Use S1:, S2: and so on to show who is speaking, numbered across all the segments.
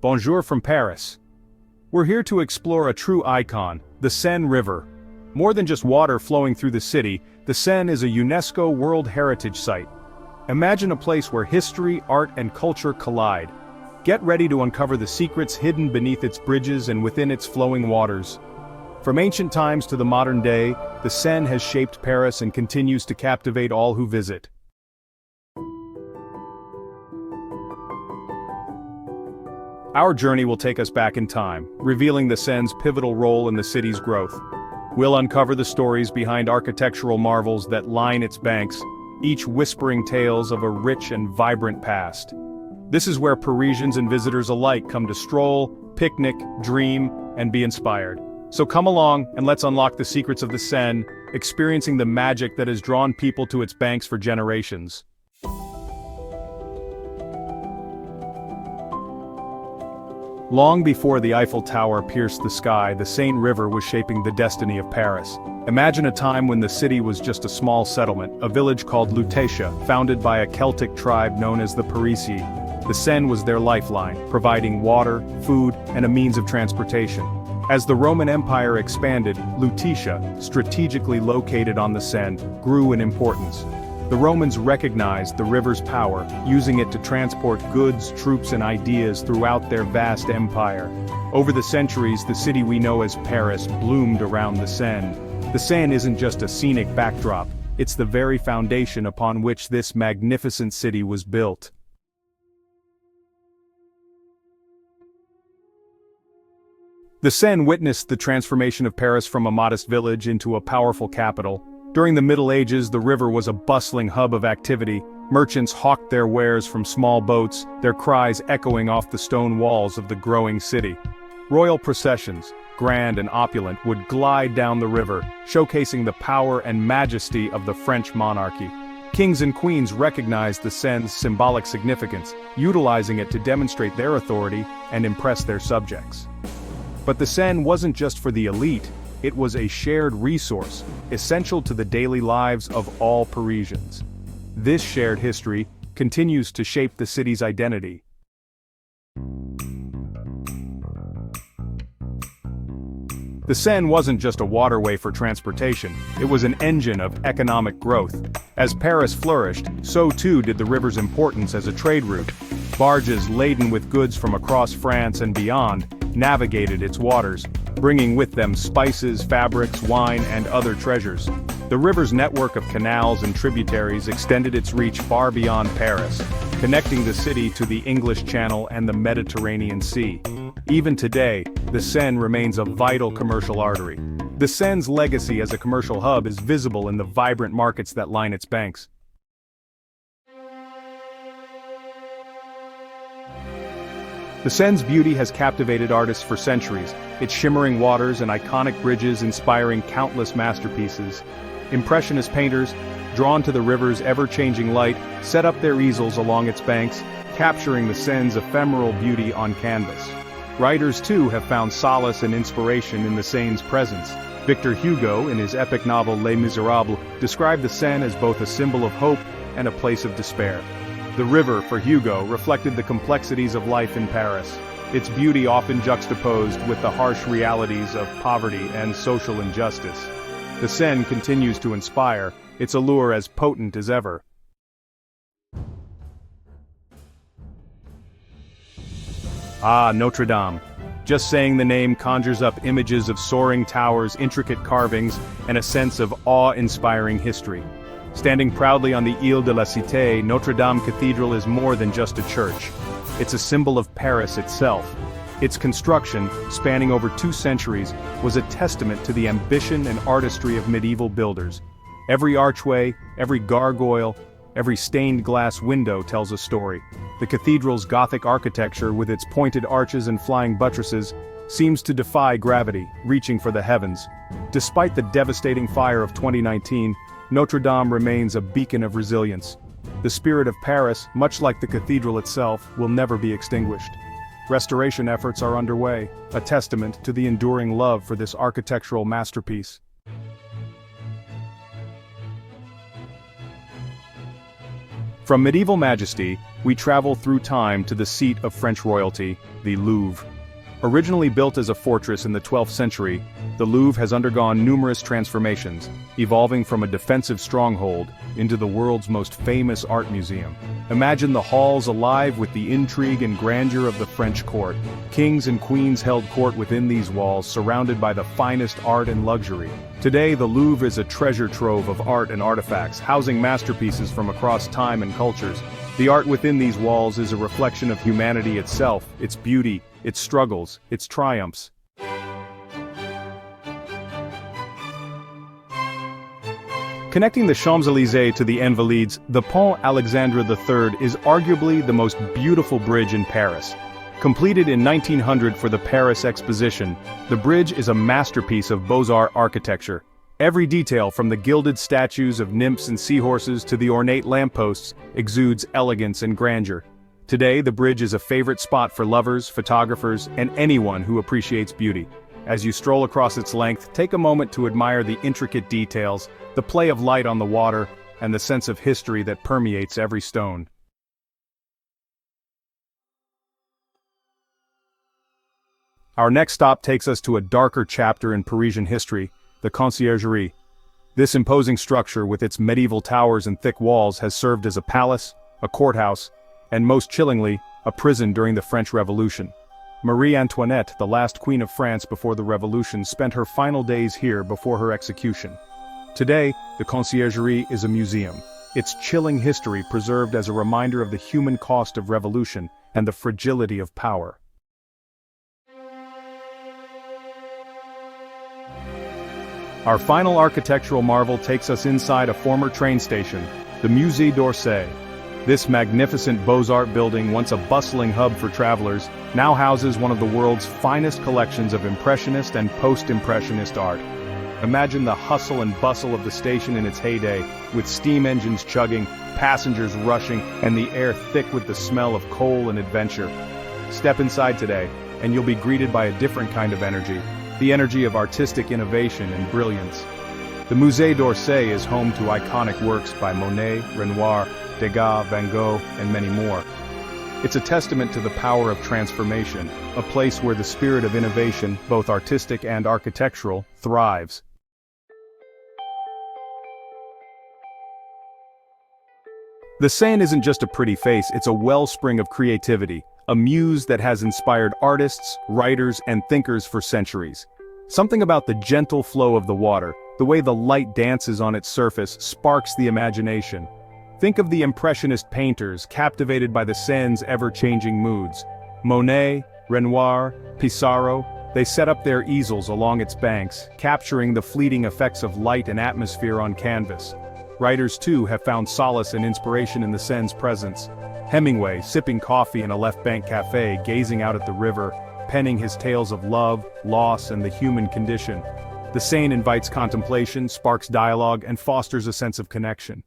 S1: Bonjour from Paris. We're here to explore a true icon, the Seine River. More than just water flowing through the city, the Seine is a UNESCO World Heritage Site. Imagine a place where history, art, and culture collide. Get ready to uncover the secrets hidden beneath its bridges and within its flowing waters. From ancient times to the modern day, the Seine has shaped Paris and continues to captivate all who visit. Our journey will take us back in time, revealing the Seine's pivotal role in the city's growth. We'll uncover the stories behind architectural marvels that line its banks, each whispering tales of a rich and vibrant past. This is where Parisians and visitors alike come to stroll, picnic, dream, and be inspired. So come along and let's unlock the secrets of the Seine, experiencing the magic that has drawn people to its banks for generations. Long before the Eiffel Tower pierced the sky, the Seine River was shaping the destiny of Paris. Imagine a time when the city was just a small settlement, a village called Lutetia, founded by a Celtic tribe known as the Parisii. The Seine was their lifeline, providing water, food, and a means of transportation. As the Roman Empire expanded, Lutetia, strategically located on the Seine, grew in importance. The Romans recognized the river's power, using it to transport goods, troops, and ideas throughout their vast empire. Over the centuries, the city we know as Paris bloomed around the Seine. The Seine isn't just a scenic backdrop, it's the very foundation upon which this magnificent city was built. The Seine witnessed the transformation of Paris from a modest village into a powerful capital. During the Middle Ages, the river was a bustling hub of activity. Merchants hawked their wares from small boats, their cries echoing off the stone walls of the growing city. Royal processions, grand and opulent, would glide down the river, showcasing the power and majesty of the French monarchy. Kings and queens recognized the Seine's symbolic significance, utilizing it to demonstrate their authority and impress their subjects. But the Seine wasn't just for the elite. It was a shared resource, essential to the daily lives of all Parisians. This shared history continues to shape the city's identity. The Seine wasn't just a waterway for transportation, it was an engine of economic growth. As Paris flourished, so too did the river's importance as a trade route. Barges laden with goods from across France and beyond navigated its waters, bringing with them spices, fabrics, wine, and other treasures. The river's network of canals and tributaries extended its reach far beyond Paris, connecting the city to the English Channel and the Mediterranean Sea. Even today, the Seine remains a vital commercial artery. The Seine's legacy as a commercial hub is visible in the vibrant markets that line its banks. The Seine's beauty has captivated artists for centuries, its shimmering waters and iconic bridges inspiring countless masterpieces. Impressionist painters, drawn to the river's ever-changing light, set up their easels along its banks, capturing the Seine's ephemeral beauty on canvas. Writers, too, have found solace and inspiration in the Seine's presence. Victor Hugo, in his epic novel Les Miserables, described the Seine as both a symbol of hope and a place of despair. The river, for Hugo, reflected the complexities of life in Paris, its beauty often juxtaposed with the harsh realities of poverty and social injustice. The Seine continues to inspire, its allure as potent as ever. Ah, Notre Dame. Just saying the name conjures up images of soaring towers, intricate carvings, and a sense of awe-inspiring history. Standing proudly on the Île de la Cité, Notre Dame Cathedral is more than just a church. It's a symbol of Paris itself. Its construction, spanning over 2 centuries, was a testament to the ambition and artistry of medieval builders. Every archway, every gargoyle, every stained glass window tells a story. The cathedral's Gothic architecture, with its pointed arches and flying buttresses, seems to defy gravity, reaching for the heavens. Despite the devastating fire of 2019, Notre Dame remains a beacon of resilience. The spirit of Paris, much like the cathedral itself, will never be extinguished. Restoration efforts are underway, a testament to the enduring love for this architectural masterpiece. From medieval majesty, we travel through time to the seat of French royalty, the Louvre. Originally built as a fortress in the 12th century, the Louvre has undergone numerous transformations, evolving from a defensive stronghold into the world's most famous art museum. Imagine the halls alive with the intrigue and grandeur of the French court. Kings and queens held court within these walls, surrounded by the finest art and luxury. Today, the Louvre is a treasure trove of art and artifacts, housing masterpieces from across time and cultures. The art within these walls is a reflection of humanity itself, its beauty, its struggles, its triumphs. Connecting the Champs-Élysées to the Invalides, the Pont Alexandre III is arguably the most beautiful bridge in Paris. Completed in 1900 for the Paris Exposition, the bridge is a masterpiece of Beaux-Arts architecture. Every detail, from the gilded statues of nymphs and seahorses to the ornate lampposts, exudes elegance and grandeur. Today, the bridge is a favorite spot for lovers, photographers, and anyone who appreciates beauty. As you stroll across its length, take a moment to admire the intricate details, the play of light on the water, and the sense of history that permeates every stone. Our next stop takes us to a darker chapter in Parisian history, the Conciergerie. This imposing structure, with its medieval towers and thick walls, has served as a palace, a courthouse, and most chillingly, a prison during the French Revolution. Marie Antoinette, the last queen of France before the Revolution, spent her final days here before her execution. Today, the Conciergerie is a museum, its chilling history preserved as a reminder of the human cost of revolution and the fragility of power. Our final architectural marvel takes us inside a former train station, the Musée d'Orsay. This magnificent Beaux-Arts building, once a bustling hub for travelers, now houses one of the world's finest collections of Impressionist and Post-Impressionist art. Imagine the hustle and bustle of the station in its heyday, with steam engines chugging, passengers rushing, and the air thick with the smell of coal and adventure. Step inside today, and you'll be greeted by a different kind of energy, the energy of artistic innovation and brilliance. The Musée d'Orsay is home to iconic works by Monet, Renoir, Degas, Van Gogh, and many more. It's a testament to the power of transformation, a place where the spirit of innovation, both artistic and architectural, thrives. The Seine isn't just a pretty face, it's a wellspring of creativity, a muse that has inspired artists, writers, and thinkers for centuries. Something about the gentle flow of the water, the way the light dances on its surface, sparks the imagination. Think of the Impressionist painters captivated by the Seine's ever-changing moods. Monet, Renoir, Pissarro, they set up their easels along its banks, capturing the fleeting effects of light and atmosphere on canvas. Writers too have found solace and inspiration in the Seine's presence. Hemingway, sipping coffee in a left-bank cafe, gazing out at the river, penning his tales of love, loss, and the human condition. The Seine invites contemplation, sparks dialogue, and fosters a sense of connection.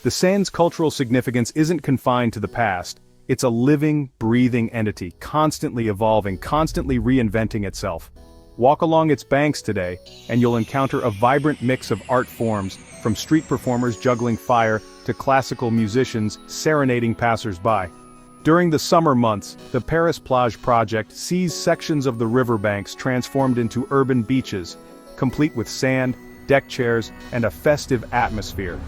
S1: The Seine's cultural significance isn't confined to the past. It's a living, breathing entity, constantly evolving, constantly reinventing itself. Walk along its banks today, and you'll encounter a vibrant mix of art forms, from street performers juggling fire to classical musicians serenading passers-by. During the summer months, the Paris Plage project sees sections of the riverbanks transformed into urban beaches, complete with sand, deck chairs, and a festive atmosphere.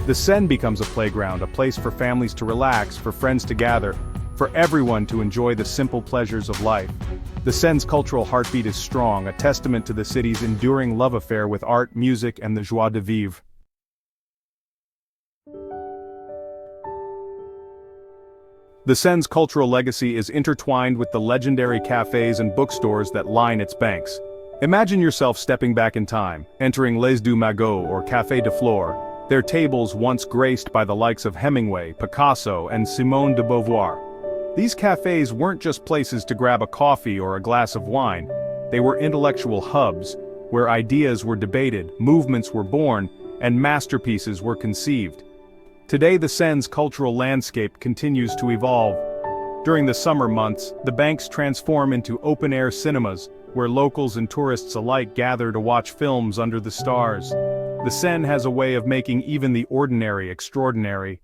S1: The Seine becomes a playground, a place for families to relax, for friends to gather, for everyone to enjoy the simple pleasures of life. The Seine's cultural heartbeat is strong, a testament to the city's enduring love affair with art, music, and the joie de vivre. The Seine's cultural legacy is intertwined with the legendary cafes and bookstores that line its banks. Imagine yourself stepping back in time, entering Les du Magot or Café de Flore, their tables once graced by the likes of Hemingway, Picasso, and Simone de Beauvoir. These cafes weren't just places to grab a coffee or a glass of wine, they were intellectual hubs, where ideas were debated, movements were born, and masterpieces were conceived. Today the Seine's cultural landscape continues to evolve. During the summer months, the banks transform into open-air cinemas, where locals and tourists alike gather to watch films under the stars. The Seine has a way of making even the ordinary extraordinary.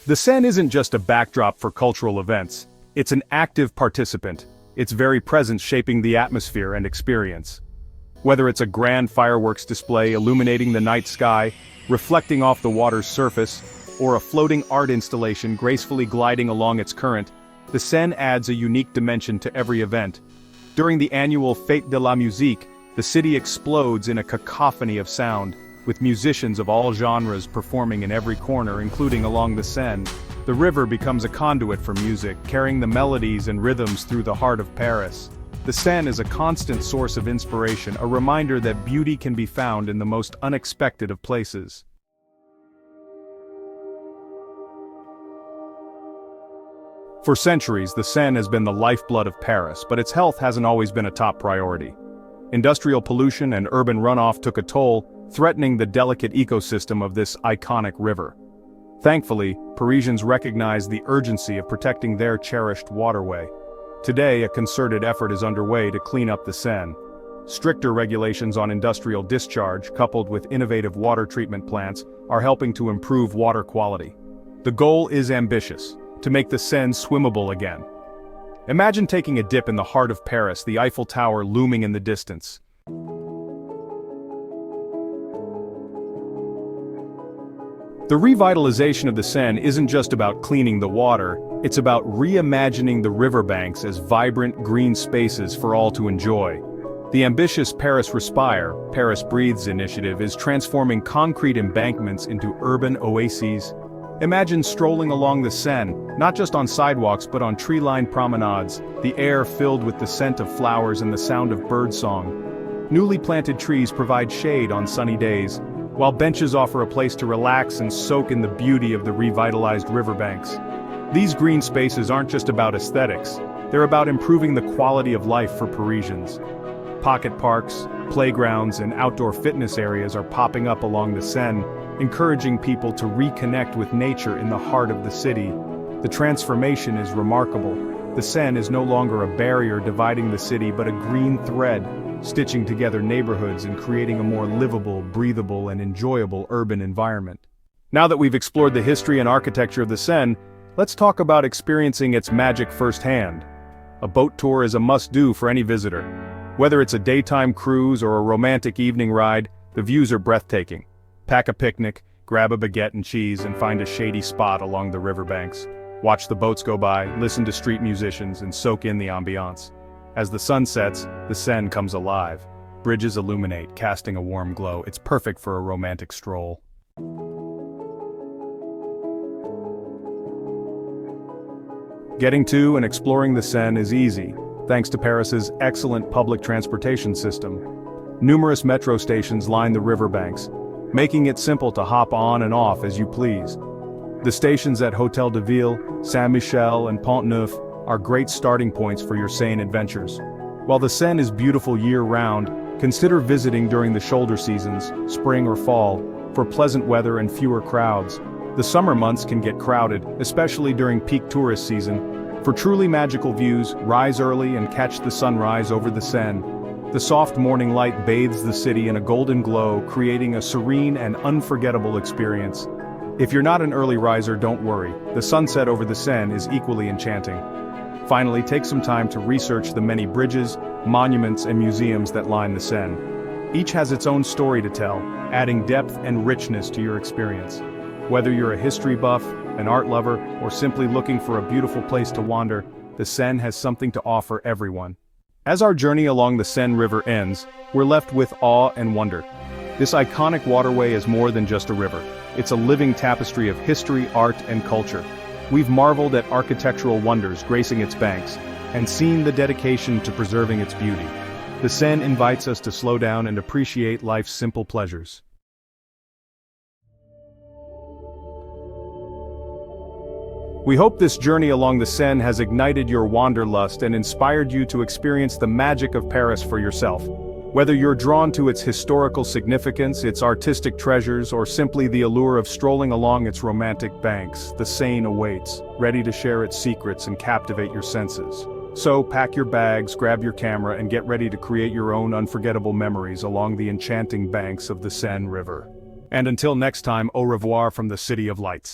S1: The Seine isn't just a backdrop for cultural events, it's an active participant, its very presence shaping the atmosphere and experience. Whether it's a grand fireworks display illuminating the night sky, reflecting off the water's surface, or a floating art installation gracefully gliding along its current, the Seine adds a unique dimension to every event. During the annual Fête de la Musique, the city explodes in a cacophony of sound, with musicians of all genres performing in every corner, including along the Seine. The river becomes a conduit for music, carrying the melodies and rhythms through the heart of Paris. The Seine is a constant source of inspiration, a reminder that beauty can be found in the most unexpected of places. For centuries, the Seine has been the lifeblood of Paris, but its health hasn't always been a top priority. Industrial pollution and urban runoff took a toll, threatening the delicate ecosystem of this iconic river. Thankfully, Parisians recognize the urgency of protecting their cherished waterway. Today, a concerted effort is underway to clean up the Seine. Stricter regulations on industrial discharge, coupled with innovative water treatment plants, are helping to improve water quality. The goal is ambitious: to make the Seine swimmable again. Imagine taking a dip in the heart of Paris, the Eiffel Tower looming in the distance. The revitalization of the Seine isn't just about cleaning the water, it's about reimagining the riverbanks as vibrant green spaces for all to enjoy. The ambitious Paris Respire, Paris Breathes initiative is transforming concrete embankments into urban oases. Imagine strolling along the Seine, not just on sidewalks but on tree-lined promenades, the air filled with the scent of flowers and the sound of birdsong. Newly planted trees provide shade on sunny days, while benches offer a place to relax and soak in the beauty of the revitalized riverbanks. These green spaces aren't just about aesthetics, they're about improving the quality of life for Parisians. Pocket parks, playgrounds, and outdoor fitness areas are popping up along the Seine, encouraging people to reconnect with nature in the heart of the city. The transformation is remarkable. The Seine is no longer a barrier dividing the city but a green thread, stitching together neighborhoods and creating a more livable, breathable, and enjoyable urban environment. Now that we've explored the history and architecture of the Seine, let's talk about experiencing its magic firsthand. A boat tour is a must-do for any visitor. Whether it's a daytime cruise or a romantic evening ride, the views are breathtaking. Pack a picnic, grab a baguette and cheese, and find a shady spot along the riverbanks. Watch the boats go by, listen to street musicians, and soak in the ambiance. As the sun sets, the Seine comes alive. Bridges illuminate, casting a warm glow. It's perfect for a romantic stroll. Getting to and exploring the Seine is easy, thanks to Paris's excellent public transportation system. Numerous metro stations line the riverbanks, making it simple to hop on and off as you please. The stations at Hôtel de Ville, Saint-Michel, and Pont-Neuf are great starting points for your Seine adventures. While the Seine is beautiful year-round, consider visiting during the shoulder seasons, spring or fall, for pleasant weather and fewer crowds. The summer months can get crowded, especially during peak tourist season. For truly magical views, rise early and catch the sunrise over the Seine. The soft morning light bathes the city in a golden glow, creating a serene and unforgettable experience. If you're not an early riser, don't worry. The sunset over the Seine is equally enchanting. Finally, take some time to research the many bridges, monuments, and museums that line the Seine. Each has its own story to tell, adding depth and richness to your experience. Whether you're a history buff, an art lover, or simply looking for a beautiful place to wander, the Seine has something to offer everyone. As our journey along the Seine River ends, we're left with awe and wonder. This iconic waterway is more than just a river. It's a living tapestry of history, art, and culture. We've marveled at architectural wonders gracing its banks, and seen the dedication to preserving its beauty. The Seine invites us to slow down and appreciate life's simple pleasures. We hope this journey along the Seine has ignited your wanderlust and inspired you to experience the magic of Paris for yourself. Whether you're drawn to its historical significance, its artistic treasures, or simply the allure of strolling along its romantic banks, the Seine awaits, ready to share its secrets and captivate your senses. So pack your bags, grab your camera, and get ready to create your own unforgettable memories along the enchanting banks of the Seine River. And until next time, au revoir from the City of Lights.